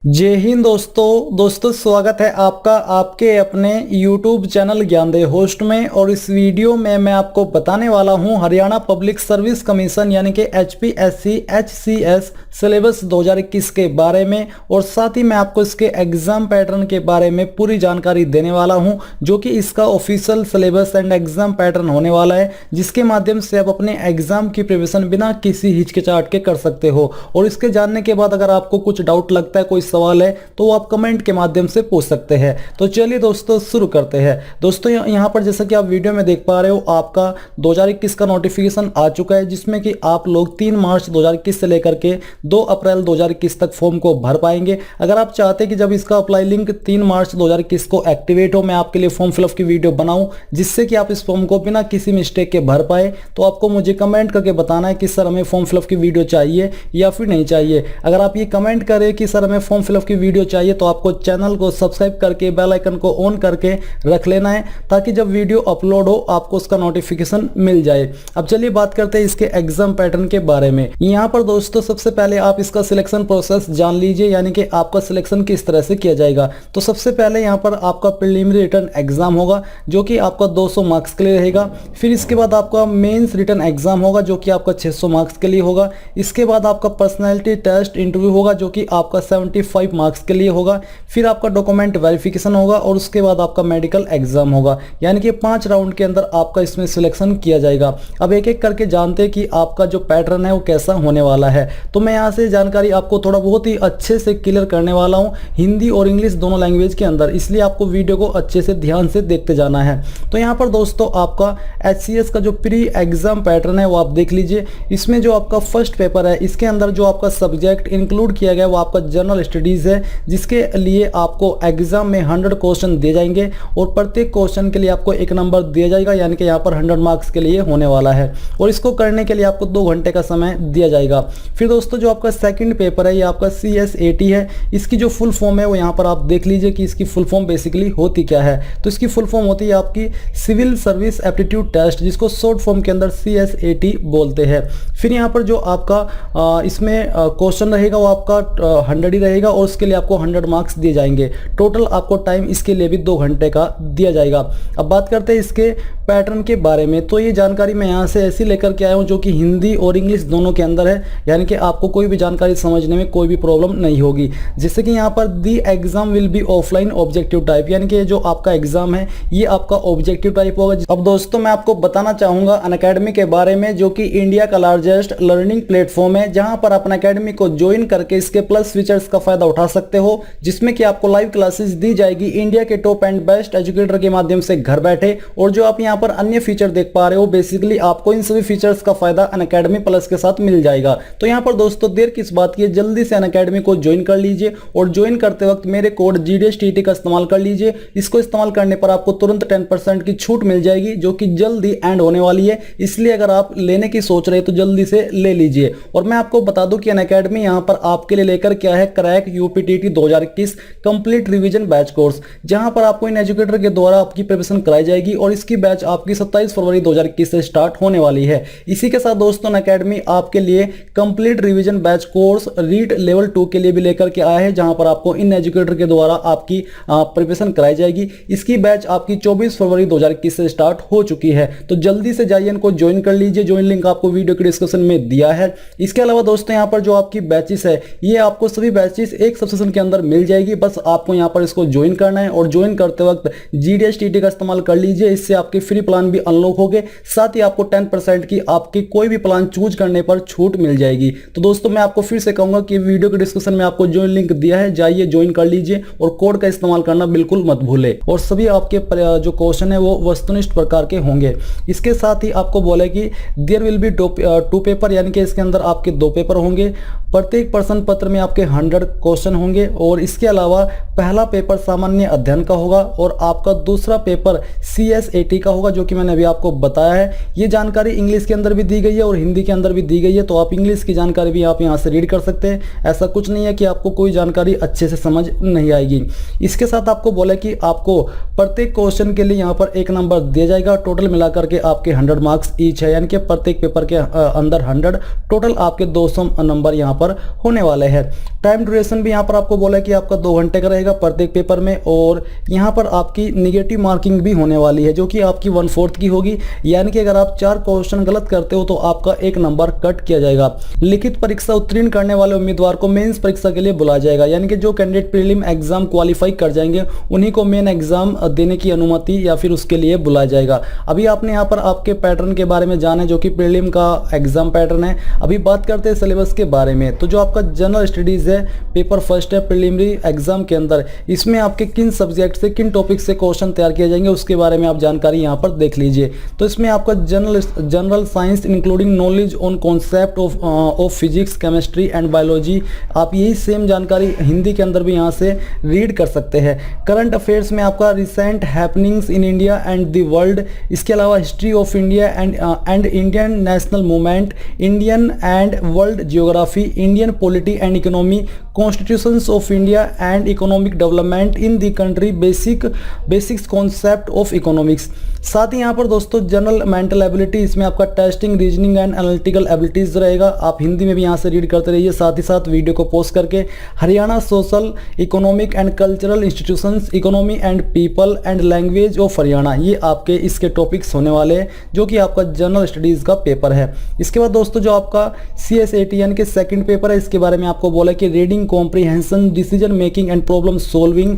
जय हिंद दोस्तों स्वागत है आपका आपके अपने YouTube चैनल ज्ञानदेव होस्ट में। और इस वीडियो में मैं आपको बताने वाला हूं हरियाणा पब्लिक सर्विस कमीशन यानी कि HPSC HCS सिलेबस 2021 के बारे में, और साथ ही मैं आपको इसके एग्जाम पैटर्न के बारे में पूरी जानकारी देने वाला हूं, जो कि इसका official syllabus and exam pattern होने वाला है, जिसके माध्यम से आप अपने एग्जाम की प्रिपरेशन बिना किसी हिचकिचाहट के कर सकते हो। और इसके जानने के बाद अगर आपको कुछ डाउट लगता है, कोई सवाल है, तो वो आप कमेंट के माध्यम से पूछ सकते हैं। तो चलिए दोस्तों शुरू करते हैं। दोस्तों यहाँ पर जैसा कि आप वीडियो में देख पा रहे हो, आपका 2021 का नोटिफिकेशन आ चुका है, जिसमें कि आप लोग 3 मार्च 2021 से लेकर के 2 अप्रैल 2021 तक फॉर्म को भर पाएंगे। अगर आप चाहते हैं कि जब इसका अप्लाई लिंक 3 मार्च 2021 को एक्टिवेट हो, मैं आपके लिए फॉर्म फिलअप की वीडियो बनाऊं जिससे कि आप इस फॉर्म को बिना किसी मिस्टेक के भर पाए, तो आपको मुझे कमेंट करके बताना है कि सर हमें फॉर्म फिलअप की वीडियो चाहिए या फिर नहीं चाहिए। अगर आप ये कमेंट करें कि सर हमें फॉर्म फिलअप की वीडियो चाहिए, तो आपको चैनल को सब्सक्राइब करके बेल आइकन को ऑन करके रख लेना है, ताकि जब वीडियो अपलोड हो आपको उसका नोटिफिकेशन मिल जाए। अब चलिए बात करते हैं इसके एग्जाम पैटर्न के बारे में। यहाँ पर दोस्तों सबसे पहले आप इसका सिलेक्शन प्रोसेस जान लीजिए, यानी कि आपका सिलेक्शन किस तरह से किया जाएगा। तो सबसे पहले यहाँ पर आपका प्रीलिमिनरी रिटन एग्जाम होगा, जो कि आपका 200 मार्क्स के लिए रहेगा। फिर इसके बाद आपका मेंस रिटन एग्जाम होगा, जो कि आपका 600 मार्क्स के लिए होगा। इसके बाद आपका पर्सनैलिटी टेस्ट इंटरव्यू होगा, जो कि आपका 75 मार्क्स के लिए होगा। फिर आपका डॉक्यूमेंट वेरिफिकेशन होगा, और उसके बाद आपका मेडिकल एग्जाम होगा। यानी कि 5 राउंड के अंदर आपका इसमें सिलेक्शन किया जाएगा। अब एक एक करके जानते हैं कि आपका जो पैटर्न है वो कैसा होने वाला है। तो मैं यहाँ से जानकारी आपको थोड़ा बहुत ही अच्छे से क्लियर करने वाला हूँ, हिंदी और इंग्लिश दोनों लैंग्वेज के अंदर, इसलिए आपको वीडियो को अच्छे से ध्यान से देखते जाना है। तो यहाँ पर दोस्तों आपका HCS का जो प्री एग्जाम पैटर्न है वो आप देख लीजिए। इसमें जो आपका फर्स्ट पेपर है, इसके अंदर जो आपका सब्जेक्ट इंक्लूड किया गया वो आपका जनरल स्टडीज है, जिसके लिए आपको एग्जाम में 100 क्वेश्चन दिए जाएंगे, और प्रत्येक क्वेश्चन के लिए आपको 1 नंबर दिया जाएगा, यानी कि यहाँ पर 100 मार्क्स के लिए होने वाला है। और इसको करने के लिए आपको 2 घंटे का समय दिया जाएगा। फिर दोस्तों जो आपका सेकंड पेपर है, ये आपका CSAT है। इसकी जो फुल फॉर्म है वो यहाँ पर आप देख लीजिए कि इसकी फुल फॉर्म बेसिकली होती क्या है। तो इसकी फुल फॉर्म होती है आपकी सिविल सर्विस एप्टीट्यूड टेस्ट, जिसको शॉर्ट फॉर्म के अंदर CSAT बोलते हैं। फिर यहाँ पर जो आपका इसमें क्वेश्चन रहेगा वो आपका 100 ही रहेगा, और उसके लिए आपको 100 मार्क्स दिए जाएंगे। टोटल आपको टाइम इसके लिए भी 2 घंटे का दिया जाएगा। अब बात करते हैं इसके पैटर्न के बारे में। तो ये जानकारी मैं यहाँ से ऐसी लेकर के आया हूँ, जो कि हिंदी और इंग्लिश दोनों के अंदर है, यानी कि आपको कोई भी जानकारी समझने में कोई भी प्रॉब्लम नहीं होगी। जैसे कि यहाँ पर the exam will be offline objective type, यानी कि जो आपका एग्जाम है ये आपका ऑब्जेक्टिव टाइप होगा। अब दोस्तों मैं आपको बताना चाहूंगा अनअकैडमी के बारे में, जो कि इंडिया का लार्जेस्ट लर्निंग प्लेटफॉर्म है, जहां पर आप अनअकैडमी को ज्वाइन करके इसके प्लस फीचर्स का फायदा उठा सकते हो, जिसमें कि आपको लाइव क्लासेस दी जाएगी इंडिया के टॉप एंड बेस्ट एजुकेटर के माध्यम से घर बैठे। और जो आप यहाँ पर अन्य फीचर देख पा रहे हो, बेसिकली आपको इन सभी फीचर्स का फायदा अनअकैडमी प्लस के साथ मिल जाएगा। तो यहाँ पर दोस्तों देर किस बात की है, जल्दी से अनअकैडमी को ज्वाइन कर लीजिए, और ज्वाइन करते वक्त मेरे कोड GDSTT का इस्तेमाल कर लीजिए। इसको इस्तेमाल करने पर आपको तुरंत 10% की छूट मिल जाएगी, जो कि जल्दी एंड होने वाली है। इसलिए अगर आप लेने की सोच रहे हैं तो जल्दी से ले लीजिए। और मैं आपको बता दूं कि अनअकैडमी यहाँ पर आपके लिए लेकर क्या है, crack UPTT 2021 complete revision batch course, जहां पर आपको इन एजुकेटर के द्वारा आपकी प्रिपरेशन कराई जाएगी, और इसकी बैच आपकी 27 फरवरी 2021 से स्टार्ट होने वाली है। इसी के साथ दोस्तों अनअकैडमी आपके लिए complete revision batch course read level 2 के लिए भी लेकर के आया है, जहां पर आपको इन एजुकेटर के द्वारा आपकी प्रिपरेशन कराई जाएगी। इसकी बैच आपकी 24 फरवरी 2021 से स्टार्ट हो चुकी है। तो जल्दी से जाइए इनको ज्वाइन कर लीजिए। ज्वाइन लिंक आपको वीडियो के डिस्क्रिप्शन में दिया है। इसके अलावा दोस्तों यहाँ पर जो आपकी बैचेस है, ये आपको सभी बैचेस एक सब्सक्रिप्शन के अंदर मिल जाएगी। बस आपको यहाँ पर इसको ज्वाइन करना है, और ज्वाइन करते वक्त GDSTT का इस्तेमाल कर लीजिए। इससे आपके फ्री प्लान भी अनलॉक हो गए, साथ ही आपको 10% की आपकी कोई भी प्लान चूज करने पर छूट मिल जाएगी। तो दोस्तों मैं आपको फिर से कहूंगा कि वीडियो के डिस्क्रिप्शन में आपको ज्वाइन लिंक दिया है, जाइए ज्वाइन कर लीजिए, और कोड का इस्तेमाल करना बिल्कुल मत भूले। और सभी आपके जो क्वेश्चन है वो वस्तुनिष्ठ प्रकार के होंगे। इसके साथ ही आपको बोले कि देयर विल बी 2 पेपर, यानी कि इसके अंदर आपके 2 पेपर होंगे। प्रत्येक प्रश्न पत्र में आपके 100 क्वेश्चन होंगे, और इसके अलावा पहला पेपर सामान्य अध्ययन का होगा, और आपका दूसरा पेपर CSAT का होगा, जो कि मैंने अभी आपको बताया है। ये जानकारी इंग्लिश के अंदर भी दी गई है और हिंदी के अंदर भी दी गई है, तो आप इंग्लिश की जानकारी भी आप यहाँ से रीड कर सकते हैं। ऐसा कुछ नहीं है कि आपको कोई जानकारी अच्छे से समझ नहीं आएगी। इसके साथ आपको बोले कि आपको प्रत्येक क्वेश्चन के लिए यहाँ पर 1 नंबर दिया जाएगा। टोटल मिलाकर के आपके 100 मार्क्स ईच है, यानी कि प्रत्येक पेपर के अंदर 100, टोटल आपके 200 नंबर यहाँ पर होने वाले हैं। टाइम ड्यूरेशन भी यहाँ पर आपको बोला है कि आपका 2 घंटे का रहेगा प्रत्येक पेपर में, और यहाँ पर आपकी निगेटिव मार्किंग भी होने वाली है जो कि आपकी 1/4 की होगी, यानी कि अगर आप 4 क्वेश्चन गलत करते हो तो आपका 1 नंबर कट किया जाएगा। लिखित परीक्षा उत्तीर्ण करने वाले उम्मीदवार को मेंस परीक्षा के लिए बुलाया जाएगा, यानी कि जो कैंडिडेट प्रीलिम एग्जाम क्वालिफाई कर जाएंगे उन्हीं को मेन एग्जाम देने की अनुमति या फिर उसके लिए बुलाया जाएगा। अभी आपने यहाँ पर आपके पैटर्न के बारे में जाना जो कि प्रीलिम का एग्जाम पैटर्न है। अभी बात करते हैं सिलेबस के बारे में। तो जो आपका जनरल स्टडीज है, पेपर फर्स्ट है प्रीलिमिनरी एग्जाम के अंदर, इसमें आपके किन सब्जेक्ट से किन टॉपिक से क्वेश्चन तैयार किए जाएंगे उसके बारे में आप जानकारी यहाँ पर देख लीजिए। तो इसमें आपका general science including knowledge on concept of physics, chemistry and biology, आप यही सेम जानकारी हिंदी के अंदर भी यहाँ से रीड कर सकते हैं। करंट अफेयर्स में आपका recent happenings in India and the world, इसके अलावा history of India and Indian national movement, Indian and world geography, Indian polity and economy, constitutions of India and economic development in the country, basics concept of economics. साथ ही यहाँ पर दोस्तों general mental ability, इसमें आपका testing, reasoning and analytical abilities रहेगा। आप हिंदी में भी यहाँ से रीड करते रहिए, साथ ही साथ वीडियो को पोस्ट करके। Haryana social economic and cultural institutions, economy and people and language of Haryana, ये आपके इसके टॉपिक्स होने वाले हैं जो कि आपका जनरल स्टडीज का पेपर है। इसके बाद दोस्तों जो आपका CSAT यानी कि सेकंड पेपर है, इसके बारे में आपको बोला कि reading comprehension, decision making and problem solving,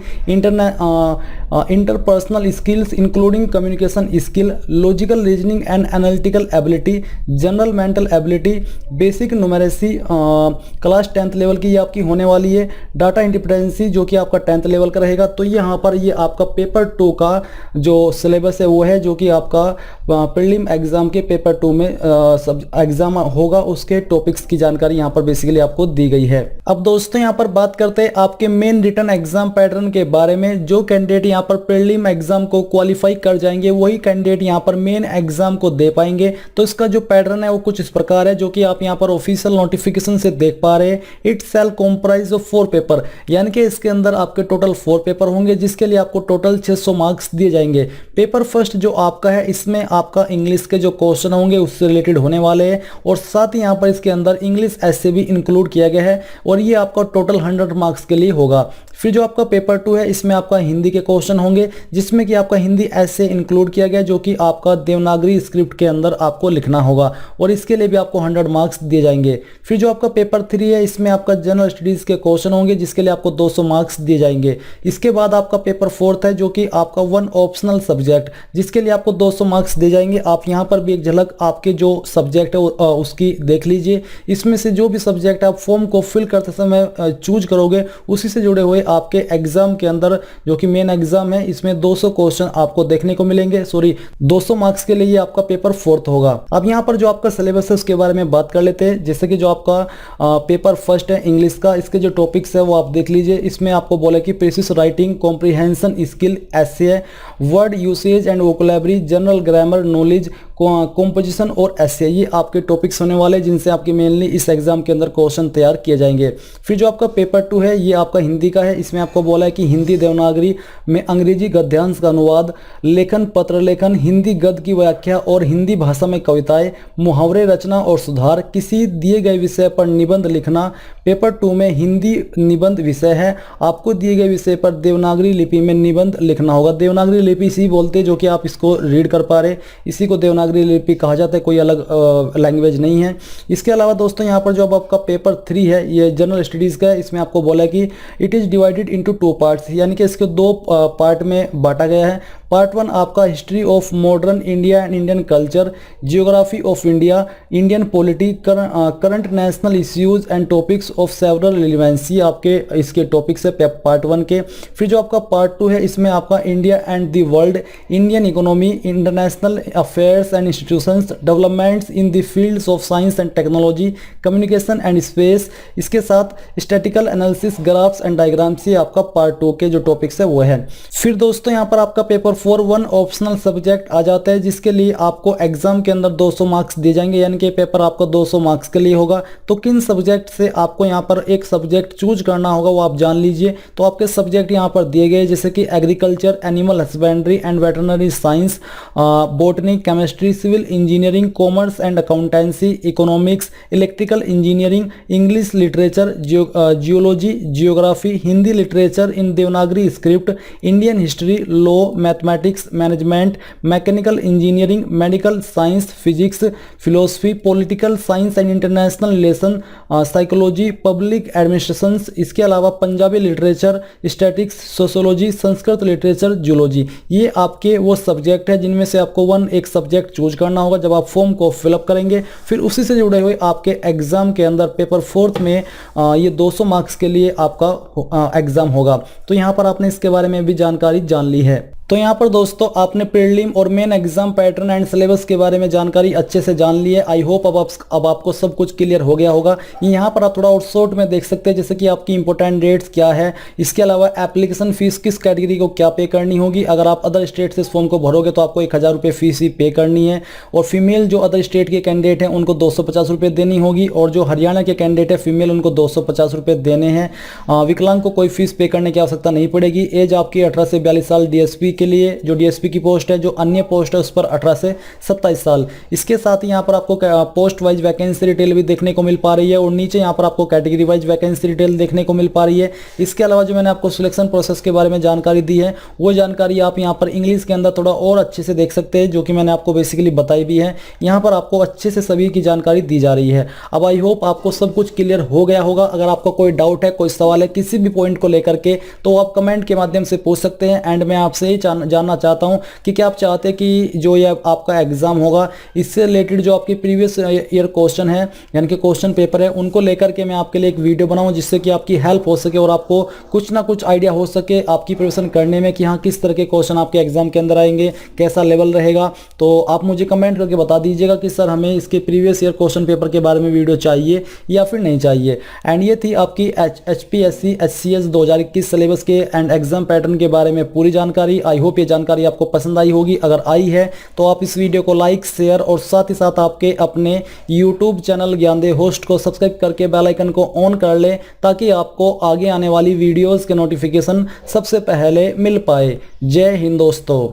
interpersonal skills including communication skill, logical reasoning and analytical ability, general mental ability, basic numeracy class 10th level की ये आपकी होने वाली है। डाटा इंडिपेंडेंसी जो कि आपका 10th लेवल का रहेगा। तो यहाँ पर ये आपका पेपर 2 का जो सिलेबस है वो है जो कि आपका प्रीलिम एग्जाम के पेपर 2 में सब एग्जाम होगा उसके टॉपिक्स की जानकारी यहाँ पर बेसिकली आपको दी गई है। अब दोस्तों यहाँ पर बात करते हैं आपके मेन रिटन एग्जाम पैटर्न के बारे में। जो कैंडिडेट यहाँ पर प्रीलिम एग्जाम को क्वालिफाई कर जाएंगे वही कैंडिडेट यहाँ पर मेन एग्जाम को दे पाएंगे। तो इसका जो पैटर्न है वो कुछ इस प्रकार है जो कि आप यहाँ पर ऑफिशियल नोटिफिकेशन से देख पा रहे हैं। It shall comprise of 4 paper, यानी कि इसके अंदर आपके टोटल 4 पेपर होंगे जिसके लिए आपको टोटल 600 मार्क्स दिए जाएंगे। पेपर फर्स्ट जो आपका है इसमें आपका इंग्लिश के जो क्वेश्चन होंगे उससे रिलेटेड होने वाले हैं, और साथ ही यहाँ पर इसके अंदर इंग्लिश ऐसे भी इंक्लूड किया गया है, और ये आपका टोटल 100 मार्क्स के लिए होगा। फिर जो आपका पेपर 2 है इसमें आपका हिंदी के क्वेश्चन होंगे जिसमें कि आपका हिंदी ऐसे इंक्लूड किया गया जो कि आपका देवनागरी स्क्रिप्ट के अंदर आपको लिखना होगा, और इसके लिए भी आपको 100 मार्क्स दिए जाएंगे। फिर जो आपका पेपर 3 है इसमें आपका जनरल स्टडीज के क्वेश्चन होंगे जिसके लिए आपको 200 मार्क्स दिए जाएंगे। इसके बाद आपका पेपर 4 है जो कि आपका 1 ऑप्शनल सब्जेक्ट जिसके लिए आपको 200 मार्क्स दिए जाएंगे। आप यहाँ पर भी एक झलक आपके जो सब्जेक्ट है उसकी देख लीजिए। इसमें से जो भी सब्जेक्ट आप फॉर्म को फिल करते समय चूज करोगे उसी से जुड़े हुए आपके एग्जाम के अंदर जो कि मेन एग्जाम है इसमें 200 क्वेश्चन आपको देखने को मिलेंगे। 200 मार्क्स के लिए ये आपका पेपर 4 होगा। अब यहाँ पर जो आपका सिलेबस है उसके बारे में बात कर लेते हैं। जैसे कि जो आपका पेपर फर्स्ट है इंग्लिश का, इसके जो टॉपिक्स है वो आप देख लीजिए। इसमें आपको बोला कि precis writing, comprehension skill, essay, word usage and vocabulary, general grammar knowledge, composition और एसे, ये आपके टॉपिक्स होने वाले जिनसे आपके मेनली इस एग्जाम के अंदर क्वेश्चन तैयार किए जाएंगे। फिर जो आपका पेपर 2 है ये आपका हिंदी का है। इसमें आपको बोला है कि हिंदी देवनागरी में अंग्रेजी गद्यांश का अनुवाद, लेखन, पत्र लेखन, हिंदी गद्य की व्याख्या और हिंदी भाषा में कविताएं, मुहावरे, रचना और सुधार, किसी दिए गए विषय पर निबंध लिखना। पेपर 2 में हिंदी निबंध विषय है। आपको दिए गए विषय पर देवनागरी लिपि में निबंध लिखना होगा। देवनागरी लिपि इसी बोलते हैं जो कि आप इसको रीड कर पा रहे, इसी को देवनागरी लिपि कहा जाता है, कोई अलग लैंग्वेज नहीं है। इसके अलावा दोस्तों यहाँ पर जो अब आपका पेपर 3 है ये जनरल स्टडीज का है। इसमें आपको बोला है कि it is divided into 2 parts, यानी कि इसके 2 पार्ट में बांटा गया है। पार्ट 1 आपका history of modern India and Indian culture, geography of India, Indian polity, current national issues and topics of several relevancy, आपके इसके टॉपिक्स है पार्ट 1 के। फिर जो आपका पार्ट 2 है इसमें आपका India and the world, Indian economy, international affairs and institutions, developments in the fields of science and technology, communication and space, इसके साथ statistical analysis, graphs and diagrams, ये आपका पार्ट 2 के जो टॉपिक्स है वो है। फिर दोस्तों यहाँ पर आपका पेपर 4 1 ऑप्शनल सब्जेक्ट आ जाता है, जिसके लिए आपको एग्जाम के अंदर 200 मार्क्स दिए जाएंगे, यानी कि पेपर आपका 200 मार्क्स के लिए होगा। तो किन सब्जेक्ट से आपको यहाँ पर एक सब्जेक्ट चूज करना होगा वो आप जान लीजिए। तो आपके सब्जेक्ट यहाँ पर दिए गए, जैसे कि agriculture, animal husbandry and veterinary science, botany, chemistry, civil engineering, commerce and accountancy, economics, electrical engineering, English literature, geology, geography, Hindi literature in Devanagari script, Indian history, law, mathematics, management, mechanical engineering, medical science, physics, philosophy, political science and international relation, psychology, public administration, इसके अलावा Punjabi literature, statics, sociology, Sanskrit literature, zoology. ये आपके वो subject है जिनमें से आपको एक सब्जेक्ट चूज करना होगा जब आप फॉर्म को फिलअप करेंगे। फिर उसी से जुड़े हुए आपके एग्जाम के अंदर पेपर 4 में ये 200 मार्क्स के लिए आपका एग्जाम होगा। तो यहाँ पर आपने इसके बारे में भी जानकारी जान ली है। तो यहाँ पर दोस्तों आपने प्रीलिम और main exam pattern and syllabus के बारे में जानकारी अच्छे से जान ली है। आई होप अब आपको सब कुछ क्लियर हो गया होगा। यहाँ पर आप थोड़ा और शॉर्ट में देख सकते हैं, जैसे कि आपकी इंपॉर्टेंट डेट्स क्या है, इसके अलावा एप्लीकेशन फीस किस कैटेगरी को क्या पे करनी होगी। अगर आप अदर स्टेट से इस फॉर्म को भरोगे तो आपको 1000 रुपये फीस ही पे करनी है, और फीमेल जो अदर स्टेट के कैंडिडेट हैं उनको 250 रुपये देनी होगी, और जो हरियाणा के कैंडिडेट है फीमेल उनको 250 रुपये देने हैं। विकलांग को कोई फीस पे करने की आवश्यकता नहीं पड़ेगी। एज आपकी 18 से 42 साल डीएसपी के लिए, जो डीएसपी की पोस्ट है, जो अन्य पोस्ट है उस पर 18 से 27 साल। इसके साथ ही यहाँ पर आपको पोस्ट वाइज वैकेंसी डिटेल भी देखने को मिल पा रही है, और नीचे यहाँ पर आपको कैटेगरी वाइज वैकेंसी डिटेल देखने को मिल पा रही है। इसके अलावा जो मैंने आपको सिलेक्शन प्रोसेस के बारे में जानकारी दी है वो जानकारी आप यहाँ पर इंग्लिश के अंदर थोड़ा और अच्छे से देख सकते हैं, जो कि मैंने आपको बेसिकली बताई भी है। यहाँ पर आपको अच्छे से सभी की जानकारी दी जा रही है। अब आई होप आपको सब कुछ क्लियर हो गया होगा। अगर आपको कोई डाउट है, कोई सवाल है किसी भी पॉइंट को लेकर के, तो आप कमेंट के माध्यम से पूछ सकते हैं। एंड मैं आपसे ही जानना चाहता हूं कि क्या आप चाहते हैं कि जो ये आपका एग्जाम होगा इससे रिलेटेड जो आपके प्रीवियस ईयर क्वेश्चन है, यानी कि क्वेश्चन पेपर है, उनको लेकर के मैं आपके लिए एक वीडियो बनाऊं जिससे कि आपकी हेल्प हो सके और आपको कुछ ना कुछ आइडिया हो सके आपकी प्रिपरेशन करने में कि हाँ किस तरह के क्वेश्चन आपके एग्जाम के अंदर आएंगे, कैसा लेवल रहेगा। तो आप मुझे कमेंट करके बता दीजिएगा कि सर हमें इसके प्रीवियस ईयर क्वेश्चन पेपर के बारे में वीडियो चाहिए या फिर नहीं चाहिए। एंड ये थी आपकी HPSC HCS 2021 सिलेबस के एंड एग्जाम पैटर्न के बारे में पूरी जानकारी। आई होप ये जानकारी आपको पसंद आई होगी। अगर आई है तो आप इस वीडियो को लाइक, शेयर और साथ ही साथ आपके अपने YouTube चैनल ज्ञानदेव होस्ट को सब्सक्राइब करके बेल आइकन को ऑन कर लें, ताकि आपको आगे आने वाली वीडियोस के नोटिफिकेशन सबसे पहले मिल पाए। जय हिंद दोस्तों।